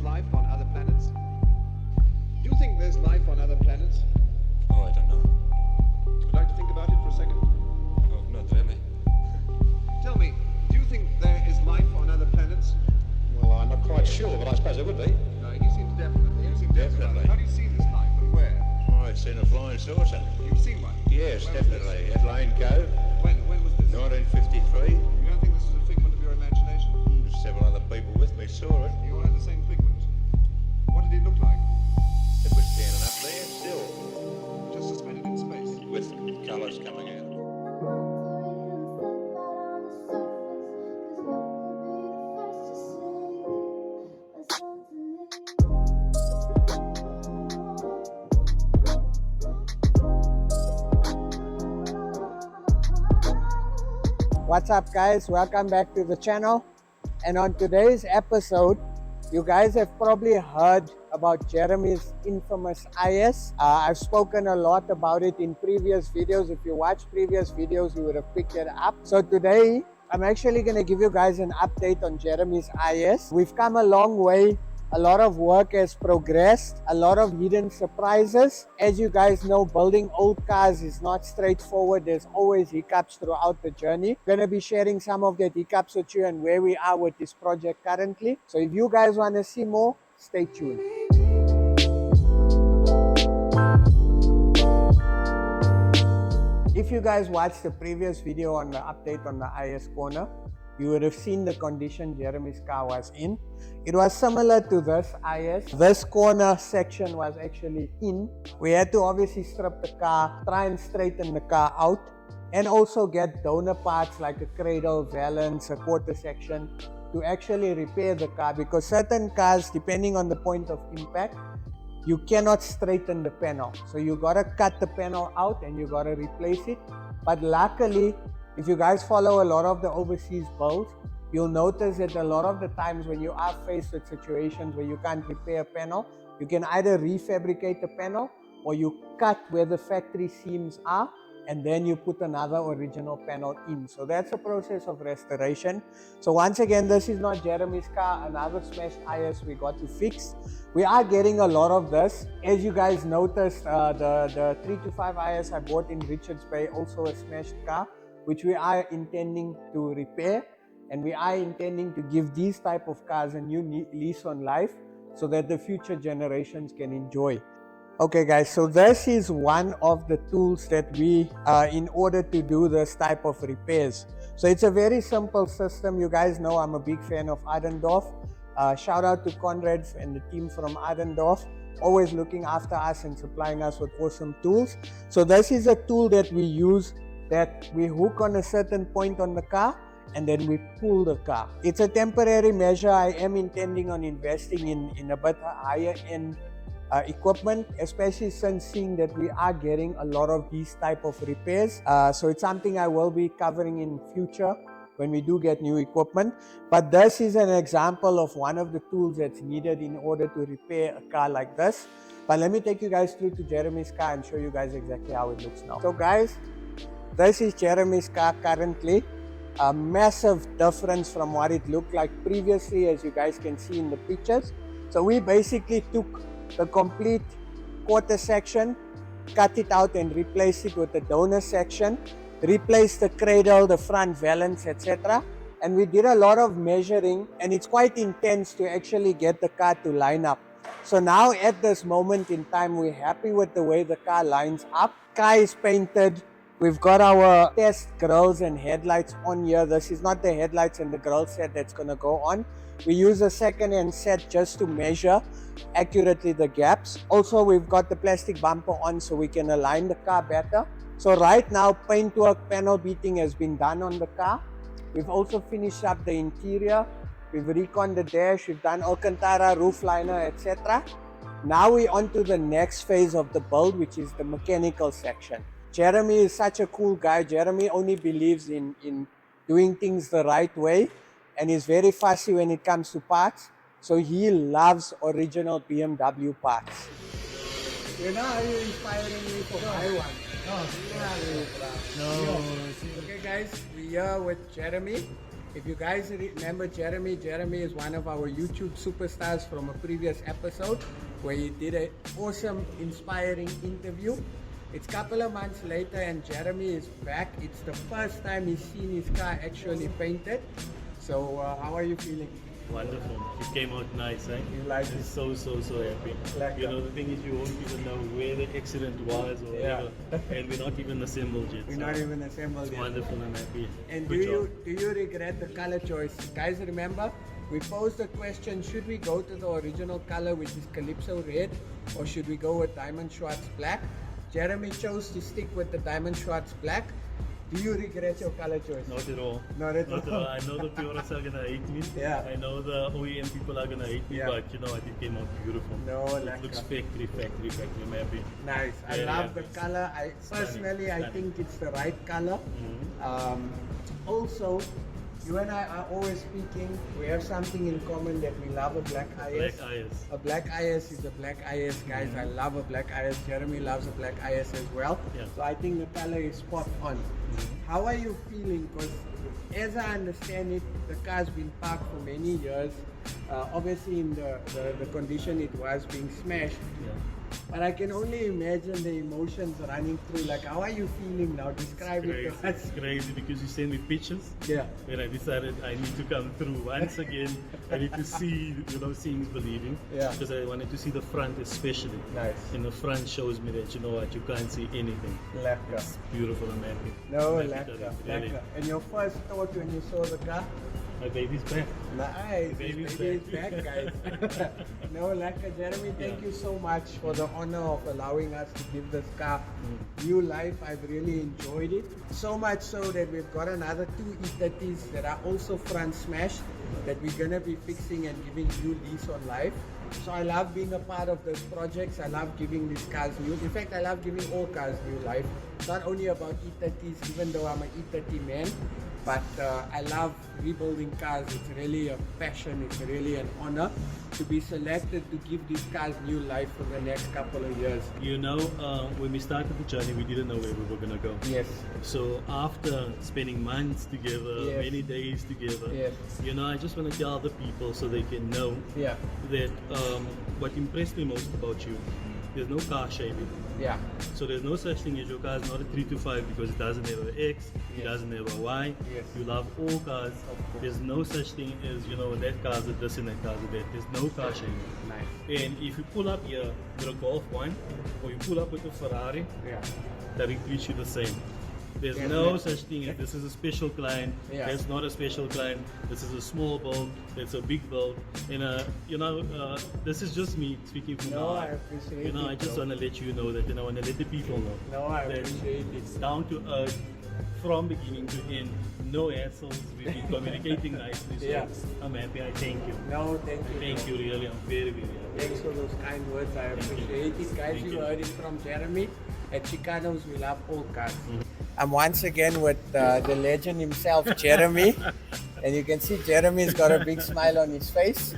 life on other planets? Do you think there's life on other planets? Oh, I don't know. Would you like to think about it for a second? Oh, not really. Tell me, do you think there is life on other planets? Well, I'm not quite sure, but I suppose it would be. No, he seems definitely. You seem definitely. How do you see this life and where? Oh, it's in a flying saucer. You've seen one? Yes, Where was definitely. At Lane Cove, When was this? 1953. You don't think this is a figment of your imagination? Several other people with me saw it. You all had the same figment. What did it look like? It was standing up there still, Just suspended in space. with colours coming out. What's up, guys? Welcome back to the channel. And on today's episode, you guys have probably heard about Jeremy's infamous IS. I've spoken a lot about it in previous videos. If you watch previous videos, you would have picked it up. So today, I'm actually going to give you guys an update on Jeremy's IS. We've come a long way. A lot of work has progressed, a lot of hidden surprises. As you guys know, building old cars is not straightforward. There's always hiccups throughout the journey. I'm going to be sharing some of that hiccups with you and where we are with this project currently. So if you guys want to see more, stay tuned. If you guys watched the previous video on the update on the IS corner, you would have seen the condition Jeremy's car was in. It was similar to this IS. This corner section was actually in. We had to obviously strip the car, try and straighten the car out, and also get donor parts like a cradle, valance, a quarter section to actually repair the car, because certain cars, depending on the point of impact, you cannot straighten the panel. So you gotta cut the panel out and you gotta replace it. But luckily, if you guys follow a lot of the overseas builds, you'll notice that a lot of the times when you are faced with situations where you can't repair a panel, you can either refabricate the panel or you cut where the factory seams are and then you put another original panel in. So that's a process of restoration. So once again, this is not Jeremy's car, another smashed IS we got to fix. We are getting a lot of this. As you guys noticed, the 325 IS I bought in Richards Bay, also a smashed car, which we are intending to repair, and we are intending to give these type of cars a new lease on life so that the future generations can enjoy. Okay guys, so this is one of the tools that we in order to do this type of repairs. So it's a very simple system. You guys know I'm a big fan of Adendorf. Shout out to Conrad and the team from Adendorf, always looking after us and supplying us with awesome tools. So this is a tool that we use, that we hook on a certain point on the car and then we pull the car. It's a temporary measure. I am intending on investing in a bit higher end equipment, especially since seeing that we are getting a lot of these type of repairs. So it's something I will be covering in future when we do get new equipment. But this is an example of one of the tools that's needed in order to repair a car like this. But let me take you guys through to Jeremy's car and show you guys exactly how it looks now. So guys, this is Jeremy's car currently. A massive difference from what it looked like previously, as you guys can see in the pictures. So we basically took the complete quarter section, cut it out and replaced it with the donor section, replaced the cradle, the front valance, etc. And we did a lot of measuring, and it's quite intense to actually get the car to line up. So now at this moment in time, we're happy with the way the car lines up. Car is painted. We've got our test grills and headlights on here. This is not the headlights and the grill set that's going to go on. We use a second-hand set just to measure accurately the gaps. Also, we've got the plastic bumper on so we can align the car better. So right now, paintwork, panel beating has been done on the car. We've also finished up the interior. We've reconned the dash. We've done Alcantara, roof liner, etc. Now we're on to the next phase of the build, which is the mechanical section. Jeremy is such a cool guy. Jeremy only believes in doing things the right way and is very fussy when it comes to parts. So he loves original BMW parts. You know how you're inspiring me for my one. No. Okay guys, we're here with Jeremy. If you guys remember Jeremy is one of our YouTube superstars from a previous episode where he did an awesome, inspiring interview. It's a couple of months later and Jeremy is back. It's the first time he's seen his car actually painted. So how are you feeling? Wonderful. It came out nice, eh? You like I'm it? so happy. Like you that. know, the thing is you won't even know where the accident was or Yeah. whatever. And we're not even assembled yet. We're so not even assembled it's yet. wonderful and happy. And Good job. do you regret the color choice? Guys, remember, we posed the question, should we go to the original color, which is Calypso Red, or should we go with Diamond Schwartz Black? Jeremy chose to stick with the Diamond Schwartz Black. Do you regret your color choice? Not at all. Not at all. I know the purists are gonna hate me. Yeah. I know the OEM people are gonna hate me, Yeah. but you know, it came out beautiful. No, It like looks that. factory. I'm happy. Nice. I Very love the happy. color. Personally, I Stunning. think it's the right color. Also, you and I are always speaking. We have something in common that we love a black IS. Black IS. A black IS is a black IS, guys. I love a black IS. Jeremy loves a black IS as well. Yeah. So I think the color is spot on. How are you feeling? Because as I understand it, the car's been parked for many years. Obviously, in the condition it was being smashed. Yeah. But I can only imagine the emotions running through. Like, how are you feeling now? Describe it to us. It's crazy because you sent me pictures. Yeah. When I decided I need to come through once again, I need to see, you know, seeing is believing. Yeah. Because I wanted to see the front especially. Nice. And the front shows me that, you know what, you can't see anything. Lekker. It's beautiful and happy. No, I'm happy lekker. that really. Lekker. And your first thought when you saw the car? My baby's back. Nice. Baby's Baby is back, guys. No, lekker. Jeremy, thank you so much for the honor of allowing us to give this car new life. I've really enjoyed it. So much so that we've got another 2 E30s that are also front smashed that we're going to be fixing and giving new lease on life. So I love being a part of those projects. I love giving these cars new. In fact, I love giving all cars new life. It's not only about E30s, even though I'm an E30 man, but I love rebuilding cars. It's really a passion. It's really an honor to be selected to give these cars new life for the next couple of years. You know, when we started the journey, we didn't know where we were going to go. Yes. So after spending months together, Yes. many days together, Yes. you know, I just want to tell the people so they can know Yeah. that what impressed me most about you, there's no car shaming. Yeah. So there's no such thing as your car is not a 3 to 5 because it doesn't have an X, it Yes. doesn't have a Y. Yes. You love all cars. course. There's no such thing as, you know, that car's a this and that car's a that. There's no car shaming. Nice. And if you pull up here with a Golf 1 or you pull up with a Ferrari, Yeah. that will treat you the same. There's Definitely. no such thing as this is a special client, Yeah. that's not a special client, this is a small build, that's a big build. And you know, this is just me speaking from No, my I heart. appreciate You know, I it, just bro. want to let you know that, you know, I want to let the people know. No, I that appreciate it. it's down to earth, from beginning to end, no hassles, we've been communicating nicely, so Yeah. I'm happy, I thank you. No, thank you. Thank you really, I'm very, very happy. Thanks for those kind words. I appreciate it. Guys, Thank you you. heard it from Jeremy. At Chicanos, we love all cars. I'm once again with the legend himself, Jeremy. And you can see Jeremy's got a big smile on his face.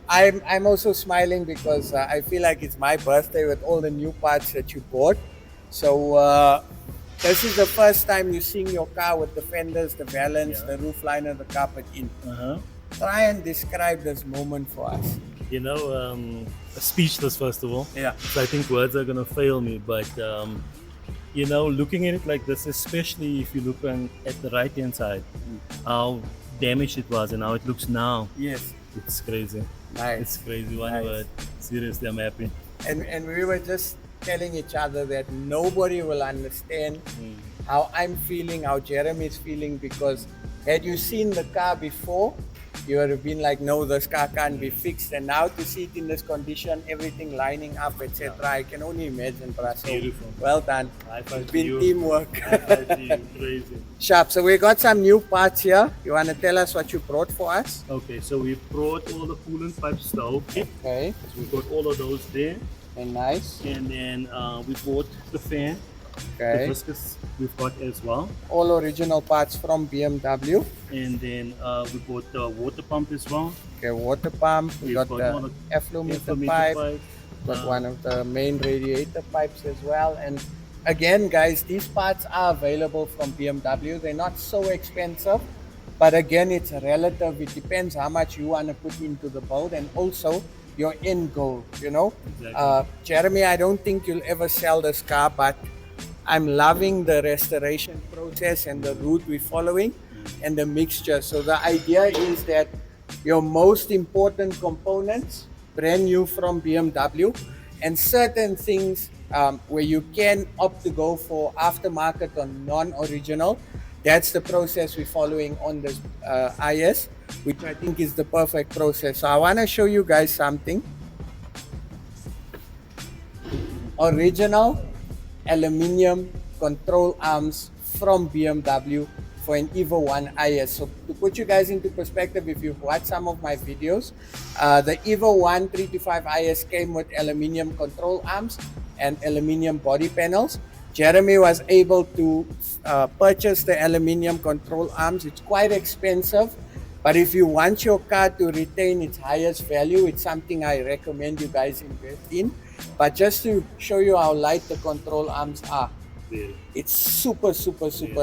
I'm also smiling because I feel like it's my birthday with all the new parts that you bought. So this is the first time you're seeing your car with the fenders, the valance, the roof liner, the carpet in. Try and describe this moment for us. You know, speechless first of all. Yeah. So I think words are gonna fail me, but you know, looking at it like this, especially if you look at the right hand side, how damaged it was and how it looks now, Yes. it's crazy. Nice. It's crazy. One Nice. word. Seriously, I'm happy. And we were just telling each other that nobody will understand how I'm feeling, how Jeremy's feeling, because had you seen the car before, you would have been like, no, this car can't be fixed. And now to see it in this condition, everything lining up, etc., I can only imagine, bruh. So, Beautiful. well done. High five It's to been you. teamwork. High five to you. Crazy. Sharp. So we got some new parts here. You want to tell us what you brought for us? Okay, so we brought all the coolant pipes down. Okay. So we got all of those there, And nice. and then we bought the fan, the Okay. viscous we've got as well. All original parts from BMW. And then we bought the water pump as well. Okay, water pump. We We've got got the all the efflumeter Inflammation pipe. Got one of the main radiator pipes as well. And again, guys, these parts are available from BMW. They're not so expensive. But again, it's relative. It depends how much you want to put into the build and also your end goal, you know. Exactly. Jeremy, I don't think you'll ever sell this car, but I'm loving the restoration process and the route we're following and the mixture. So the idea is that your most important components, brand new from BMW, and certain things where you can opt to go for aftermarket or non-original. That's the process we're following on this IS, which I think is the perfect process. So I want to show you guys something. Original aluminium control arms from BMW for an Evo I IS. So to put you guys into perspective, if you've watched some of my videos, the Evo I 325 IS came with aluminium control arms and aluminium body panels. Jeremy was able to purchase the aluminium control arms. It's quite expensive, but if you want your car to retain its highest value, it's something I recommend you guys invest in. But just to show you how light the control arms are, it's super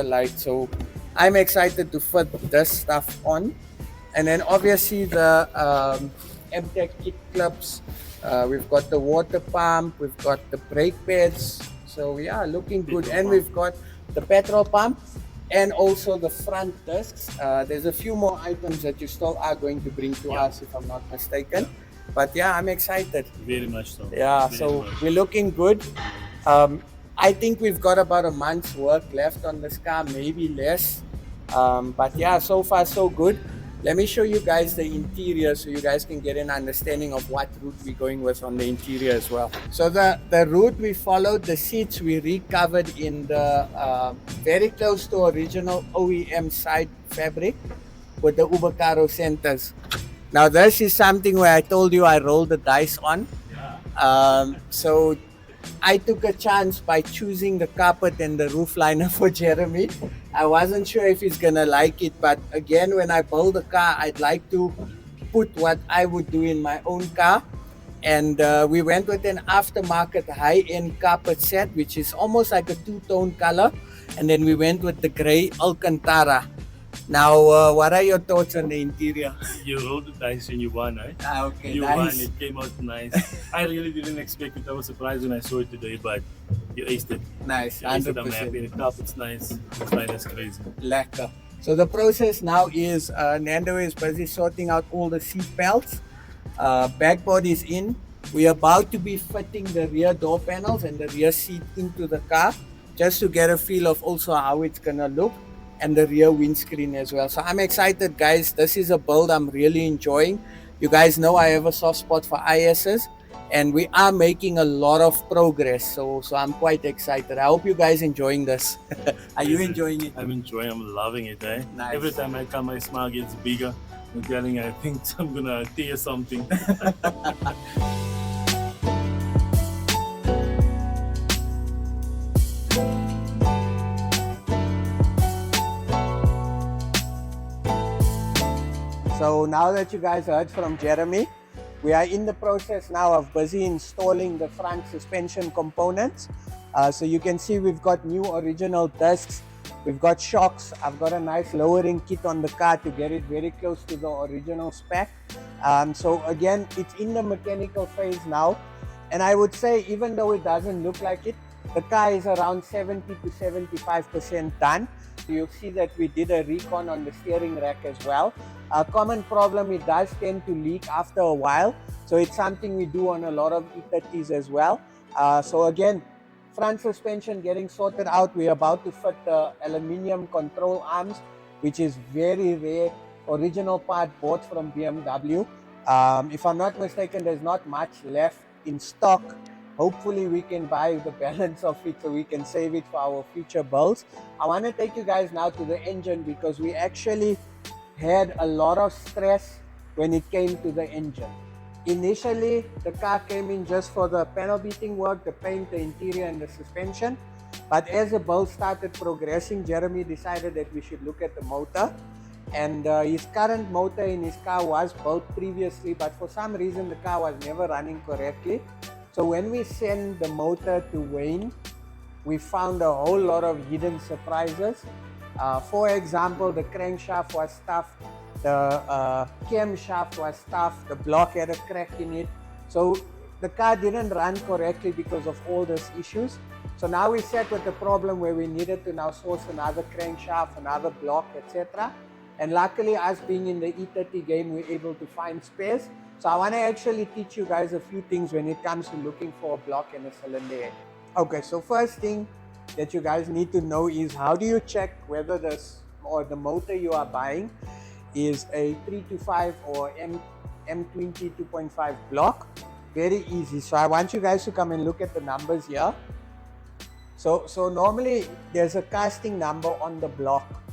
light. So I'm excited to put this stuff on. And then obviously the MTech kick clips, we've got the water pump, we've got the brake pads. So yeah, looking good. And we've got the petrol pump and also the front discs. There's a few more items that you still are going to bring to us, if I'm not mistaken. But yeah, I'm excited. Very much so. Yeah, Very so much. we're looking good. I think we've got about a month's work left on this car, maybe less. But yeah, so far so good. Let me show you guys the interior so you guys can get an understanding of what route we're going with on the interior as well. So the route we followed, the seats we recovered in the very close to original OEM side fabric with the Ubacaro centers. Now this is something where I told you I rolled the dice on. So I took a chance by choosing the carpet and the roof liner for Jeremy. I wasn't sure if he's gonna like it, but again, when I build a car, I'd like to put what I would do in my own car. And we went with an aftermarket high-end carpet set, which is almost like a two-tone color. And then we went with the gray Alcantara. Now, what are your thoughts on the interior? You rolled the dice and you won, right? Okay, You nice. won. It came out nice. I really didn't expect it. I was surprised when I saw it today, but you aced it. Nice, You aced it. I'm 100%. happy. The carpet's nice. It's nice as crazy. Lekker. So the process now is Nando is busy sorting out all the seat belts. Backboard is in. We're about to be fitting the rear door panels and the rear seat into the car, just to get a feel of also how it's gonna look, and the rear windscreen as well. So I'm excited, guys. This is a build I'm really enjoying. You guys know I have a soft spot for ISs, and we are making a lot of progress. So I'm quite excited. I hope you guys enjoying this. Are you enjoying it? I'm enjoying. I'm loving it. Eh? Nice. Every time I come, my smile gets bigger. I'm telling you, I think I'm gonna tear something. So now that you guys heard from Jeremy, we are in the process now of busy installing the front suspension components. So you can see we've got new original discs, we've got shocks, I've got a nice lowering kit on the car to get it very close to the original spec. So again, it's in the mechanical phase now, and I would say even though it doesn't look like it, the car is around 70 to 75% done. So you'll see that we did a recon on the steering rack as well. A common problem, it does tend to leak after a while. So it's something we do on a lot of E30s as well. So again, front suspension getting sorted out. We're about to fit the aluminium control arms, which is very rare, original part bought from BMW. If I'm not mistaken, there's not much left in stock. Hopefully we can buy the balance of it so we can save it for our future builds. I want to take you guys now to the engine, because we actually had a lot of stress when it came to the engine. Initially, the car came in just for the panel beating work, the paint, the interior and the suspension. But as the build started progressing, Jeremy decided that we should look at the motor. And his current motor in his car was built previously, but for some reason the car was never running correctly. So when we sent the motor to Wayne, we found a whole lot of hidden surprises. For example, the crankshaft was stuffed, the camshaft was stuffed, the block had a crack in it. So the car didn't run correctly because of all these issues. So now we sat with the problem where we needed to now source another crankshaft, another block, etc. And luckily, us being in the E30 game, we're able to find spares. So I want to actually teach you guys a few things when it comes to looking for a block and a cylinder head. Okay, so first thing that you guys need to know is how do you check whether the motor you are buying is a 325 or M20 2.5 block. Very easy. So I want you guys to come and look at the numbers here. So normally there's a casting number on the block.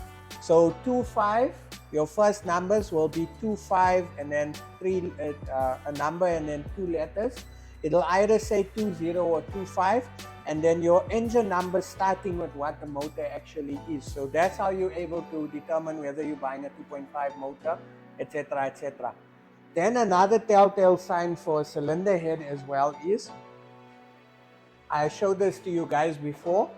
So 25, your first numbers will be 25 and then a number and then 2 letters. It'll either say 20 or 25, and then your engine number starting with what the motor actually is. So that's how you're able to determine whether you're buying a 2.5 motor, etc., etc. Then another telltale sign for a cylinder head as well is, I showed this to you guys before,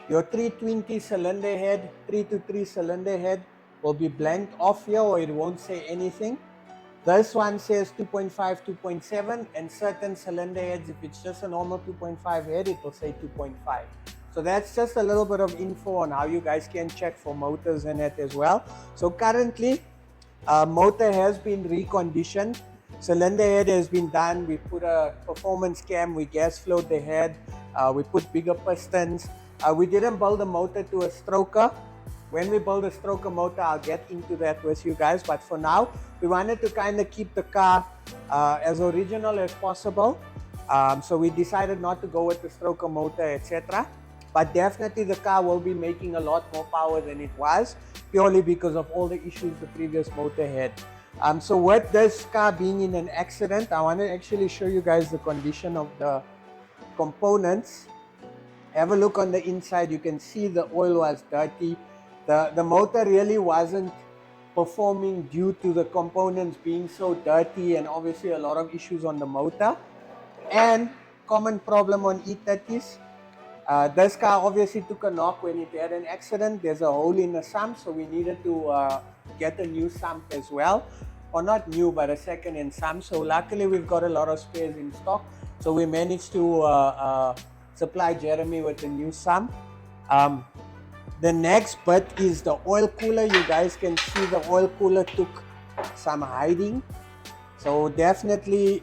your 320 cylinder head, 323 cylinder head will be blanked off here, or it won't say anything. This one says 2.5, 2.7, and certain cylinder heads, if it's just a normal 2.5 head, it will say 2.5. So that's just a little bit of info on how you guys can check for motors in it as well. So currently, motor has been reconditioned. Cylinder head has been done. We put a performance cam, we gas flowed the head, we put bigger pistons. We didn't build the motor to a stroker. When we build a stroker motor, I'll get into that with you guys. But for now, we wanted to kind of keep the car as original as possible. So we decided not to go with the stroker motor, etc. But definitely the car will be making a lot more power than it was, purely because of all the issues the previous motor had. So with this car being in an accident, I want to actually show you guys the condition of the components. Have a look on the inside. You can see the oil was dirty. The motor really wasn't performing due to the components being so dirty, and obviously a lot of issues on the motor. And common problem on E30s. This car obviously took a knock when it had an accident. There's a hole in the sump, so we needed to get a new sump as well. Or not new, but a second-hand sump. So luckily we've got a lot of spares in stock. So we managed to supply Jeremy with a new sump. The next bit is the oil cooler. You guys can see the oil cooler took some hiding. So definitely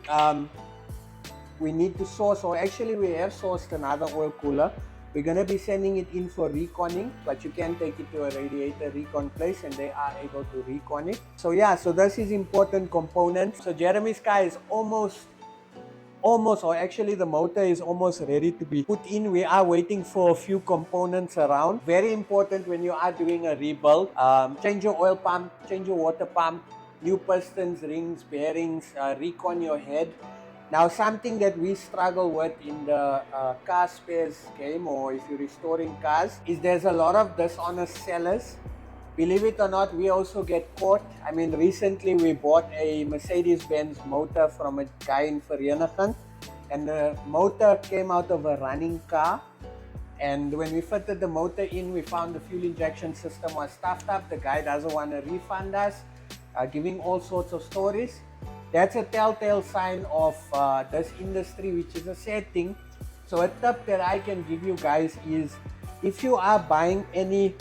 we need to source, or actually we have sourced another oil cooler. We're going to be sending it in for reconning, but you can take it to a radiator recon place and they are able to recon it. So yeah, so this is important components. So Jeremy's car is almost, or actually the motor is almost ready to be put in. We are waiting for a few components around. Very important when you are doing a rebuild. Change your oil pump, change your water pump, new pistons, rings, bearings, recon your head. Now something that we struggle with in the car spares game, or if you're restoring cars, is there's a lot of dishonest sellers. Believe it or not, we also get caught. I mean, recently we bought a Mercedes-Benz motor from a guy in Vereeniging, and the motor came out of a running car. And when we fitted the motor in, we found the fuel injection system was stuffed up. The guy doesn't want to refund us, giving all sorts of stories. That's a telltale sign of this industry, which is a sad thing. So a tip that I can give you guys is, if you are buying any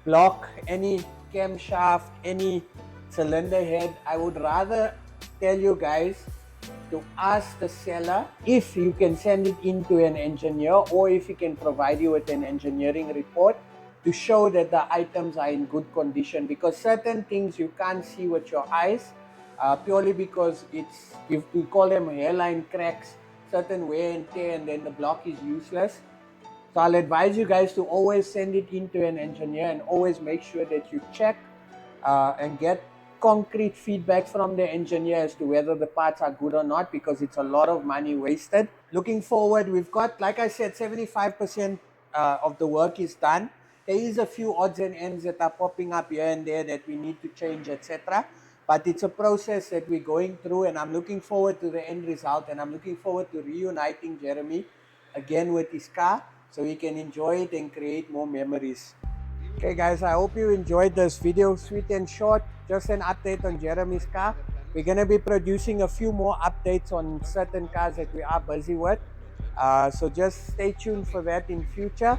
block, any camshaft, any cylinder head, I would rather tell you guys to ask the seller if you can send it into an engineer, or if he can provide you with an engineering report to show that the items are in good condition, because certain things you can't see with your eyes, purely because we call them hairline cracks, certain wear and tear, and then the block is useless. So I'll advise you guys to always send it into an engineer, and always make sure that you check and get concrete feedback from the engineer as to whether the parts are good or not, because it's a lot of money wasted. Looking forward, we've got, like I said, 75% of the work is done. There is a few odds and ends that are popping up here and there that we need to change, etc. But it's a process that we're going through, and I'm looking forward to the end result, and I'm looking forward to reuniting Jeremy again with his car, so he can enjoy it and create more memories. You Okay guys, I hope you enjoyed this video, sweet and short, just an update on Jeremy's car. We're going to be producing a few more updates on certain cars that we are busy with. So just stay tuned for that in future.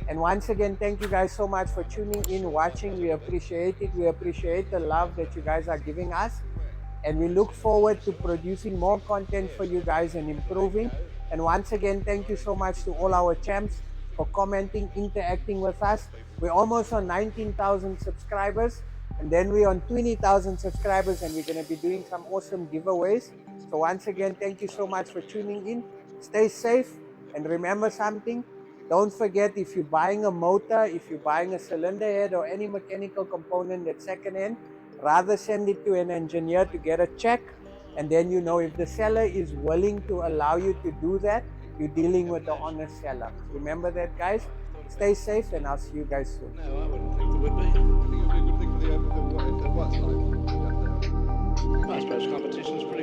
And once again, thank you guys so much for tuning in, watching. We appreciate it. We appreciate the love that you guys are giving us. And we look forward to producing more content for you guys and improving. And once again, thank you so much to all our champs for commenting, interacting with us. We're almost on 19,000 subscribers, and then we're on 20,000 subscribers, and we're going to be doing some awesome giveaways. So once again, thank you so much for tuning in. Stay safe, and remember something. Don't forget, if you're buying a motor, if you're buying a cylinder head or any mechanical component that's secondhand, rather send it to an engineer to get a check, and then you know if the seller is willing to allow you to do that, you're dealing with the honest seller. Remember that, guys. Stay safe, and I'll see you guys soon. No, I wouldn't think there would be. I think it would be a good thing for the what, if there was life. I suppose competition's pretty